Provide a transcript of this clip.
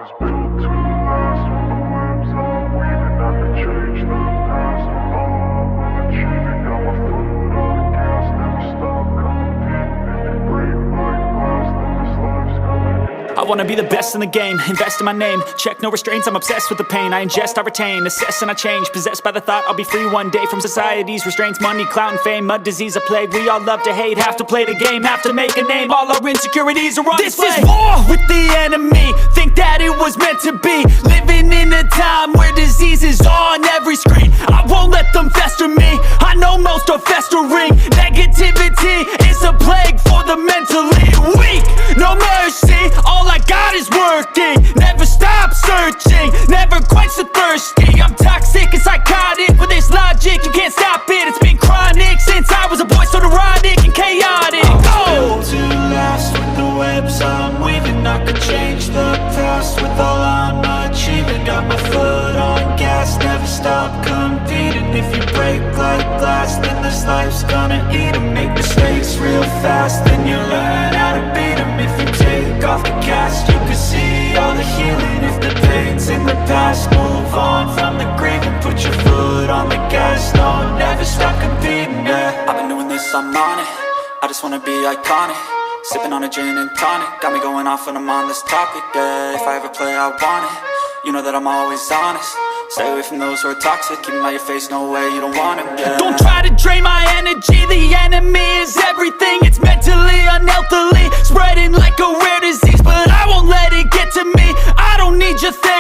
was built to last. With the webs I'm weaving, I could change the past. With all I'm achieving, got my foot on the gas. Never stop competing. If you break like glass, then this life's gonna end. I wanna be the best in the game, invest in my name. Check no restraints, I'm obsessed with the pain. I ingest, I retain, assess and I change. Possessed by the thought I'll be free one day from society's restraints. Money, clout and fame, mud, disease, a plague. We all love to hate, have to play the game, have to make a name. All our insecurities are on display. This is war with the enemy, think that it was meant to be. Living in a time where disease is on every screen. I won't let them fester me, I know most are festering. Negativity is a plague for the mentally weak. No mercy, all I got is working. Never stop searching, never quench the thirsty. I'm toxic and psychotic with this logic, you can't stop it. It's been chronic since I was a boy, so neurotic and chaotic. Built to last. With the webs I'm weaving, I could change the past. With all I'm achieving, got my foot on gas. Never stop competing. If you break like glass, then this life's gonna eat 'em. Make mistakes real fast, then you learn how to beat 'em. If you take off the cast, you can see all the healing. If the pain's in the past, move on from the grave and put your foot on the gas. No, never stop competing, yeah. I've been doing this, I'm on it. I just wanna be iconic. Sipping on a gin and tonic, got me going off when I'm on this topic, yeah. If I ever play, I want it. You know that I'm always honest. Stay away from those who are toxic. Keep 'em out your face, no way, you don't want 'em, yeah. Don't try to drain my energy, the enemy is everything. It's mentally, unhealthily, spreading like a rare disease. But I won't let it get to me, I don't need your therapy.